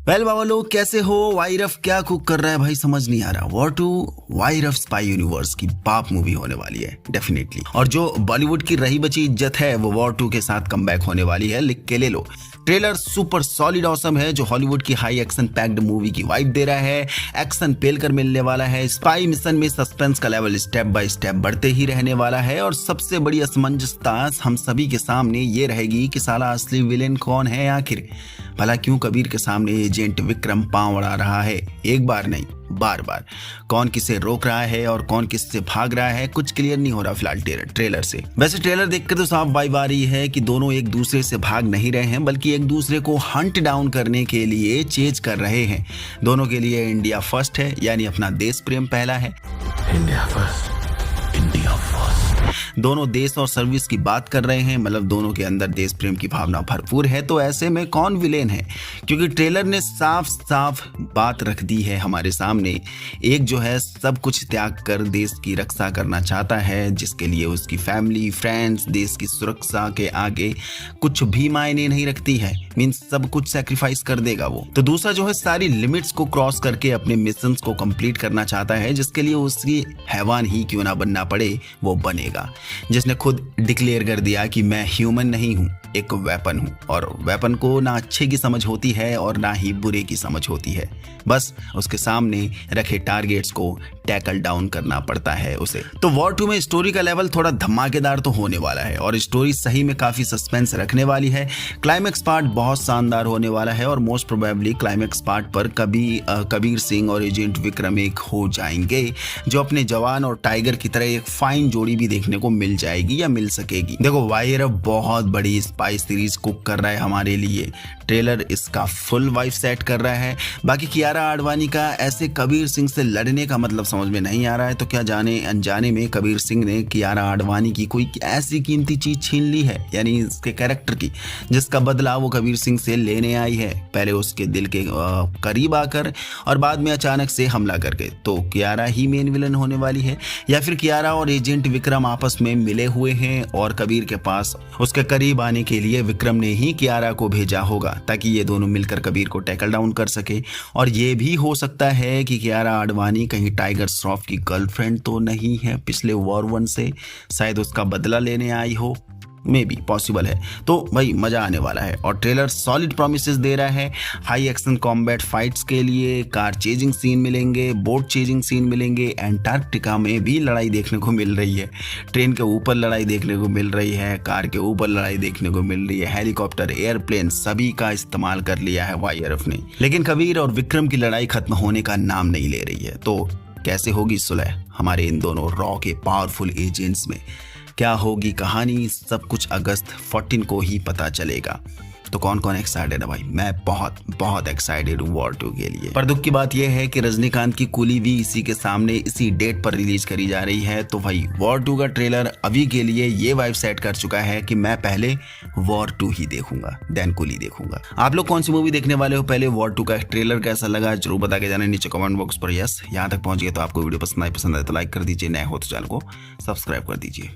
Well बाबा लोग कैसे हो। वाईरफ क्या कुक कर रहा है भाई, समझ नहीं आ रहा। वॉर 2 वाईरफ स्पाई यूनिवर्स की बाप मूवी होने वाली है डेफिनेटली। और जो बॉलीवुड की रही बची इज्जत है वो वॉर 2 के साथ कमबैक होने वाली है, लिख के ले लो। ट्रेलर सुपर सॉलिड ऑसम है जो हॉलीवुड की हाई एक्शन पैक्ड मूवी की वाइब दे रहा है। एक्शन पेल कर मिलने वाला है। स्पाई मिशन में सस्पेंस का लेवल स्टेप बाय स्टेप बढ़ते ही रहने वाला है। और सबसे बड़ी असमंजसता हम सभी के सामने ये रहेगी कि साला असली विलेन कौन है आखिर। भला क्यों कबीर के सामने एजेंट विक्रम पांव अड़ा रहा है, एक बार नहीं बार बार। कौन किसे रोक रहा है और कौन किससे भाग रहा है कुछ क्लियर नहीं हो रहा फिलहाल ट्रेलर से। वैसे ट्रेलर देखकर तो साफ वाइब आ रही है कि दोनों एक दूसरे से भाग नहीं रहे हैं बल्कि एक दूसरे को हंट डाउन करने के लिए चेज कर रहे हैं। दोनों के लिए इंडिया फर्स्ट है, यानी अपना देश प्रेम पहला है। India first, India first. दोनों देश और सर्विस की बात कर रहे हैं, मतलब दोनों के अंदर देश प्रेम की भावना भरपूर है। तो ऐसे में कौन विलेन है, क्योंकि ट्रेलर ने साफ साफ बात रख दी है हमारे सामने। एक जो है सब कुछ त्याग कर देश की रक्षा करना चाहता है, जिसके लिए उसकी फैमिली फ्रेंड्स देश की सुरक्षा के आगे कुछ भी मायने नहीं रखती है। मीन्स सब कुछ सेक्रीफाइस कर देगा वो। तो दूसरा जो है सारी लिमिट्स को क्रॉस करके अपने मिशन को कंप्लीट करना चाहता है, जिसके लिए उसकी हैवान ही क्यों ना बनना पड़े वो बनेगा। जिसने खुद डिक्लेयर कर दिया कि मैं ह्यूमन नहीं हूं, एक वेपन हूं। और वेपन को ना अच्छे की समझ होती है और ना ही बुरे की समझ होती है, बस उसके सामने रखे टारगेट्स को टैकल डाउन करना पड़ता है उसे। तो वॉर 2 में स्टोरी का लेवल थोड़ा धमाकेदार तो होने वाला है और स्टोरी सही में काफी सस्पेंस रखने वाली है। क्लाइमेक्स पार्ट बहुत शानदार होने वाला है और मोस्ट प्रोबेबली क्लाइमेक्स पार्ट पर कबीर सिंह और एजेंट विक्रम एक हो जाएंगे, जो अपने जवान और टाइगर की तरह एक फाइन जोड़ी भी देखने को मिल जाएगी या मिल सकेगी। देखो वाईरफ बहुत बड़ी स्पाई सीरीज कुक कर रहा है हमारे लिए। ट्रेलर इसका फुल वाइब सेट कर रहा है। बाकी कियारा आडवाणी का ऐसे कबीर सिंह से लड़ने का मतलब समझ में नहीं आ रहा है। तो क्या जाने अनजाने में कबीर सिंह ने कियारा आडवाणी की कोई ऐसी कीमती चीज छीन ली है, यानी इसके कैरेक्टर की, जिसका बदला वो कबीर सिंह से लेने आई है, पहले उसके दिल के करीब आकर और बाद में अचानक से हमला करके। तो कियारा ही मेन विलन होने वाली है, या फिर कियारा और एजेंट विक्रम आपस में मिले हुए हैं और कबीर के पास उसके करीब आने के लिए विक्रम ने ही कियारा को भेजा होगा ताकि ये दोनों मिलकर कबीर को टैकल डाउन कर सके। और ये भी हो सकता है कि कियारा आडवाणी कहीं टाइगर श्रॉफ की गर्लफ्रेंड तो नहीं है पिछले वॉर 1 से, शायद उसका बदला लेने आई हो, मे बी पॉसिबल है। तो भाई मजा आने वाला है और ट्रेलर सॉलिड प्रॉमिसेस दे रहा है। हाई एक्शन कॉम्बैट फाइट्स के लिए कार चेजिंग सीन मिलेंगे, बोट चेजिंग सीन मिलेंगे, एंटार्क्टिका में भी लड़ाई देखने को मिल रही है, ट्रेन के ऊपर लड़ाई देखने को मिल रही है, कार के ऊपर लड़ाई देखने को मिल रही है, हेलीकॉप्टर एयरप्लेन सभी का इस्तेमाल कर लिया है वाईआरएफ ने। लेकिन कबीर और विक्रम की लड़ाई खत्म होने का नाम नहीं ले रही है। तो कैसे होगी सुलह हमारे इन दोनों रॉ के पावरफुल एजेंट्स में, क्या होगी कहानी, सब कुछ अगस्त 14 को ही पता चलेगा। तो कौन कौन एक्साइटेड है भाई? मैं बहुत बहुत एक्साइटेड हूँ वॉर 2 के लिए। पर दुख की बात यह है कि रजनीकांत की कूली भी इसी के सामने इसी डेट पर रिलीज करी जा रही है। तो भाई वॉर 2 का ट्रेलर अभी के लिए ये वाइब सेट कर चुका है कि मैं पहले वॉर 2 ही देखूंगा देन कूली देखूंगा। आप लोग कौन सी मूवी देखने वाले हो पहले? वॉर 2 का ट्रेलर कैसा लगा जरूर बता के जाना नीचे कमेंट बॉक्स पर। यस यहाँ तक पहुंच गए तो आपको वीडियो पसंद आए तो लाइक कर दीजिए, नए हो तो चैनल को सब्सक्राइब कर दीजिए।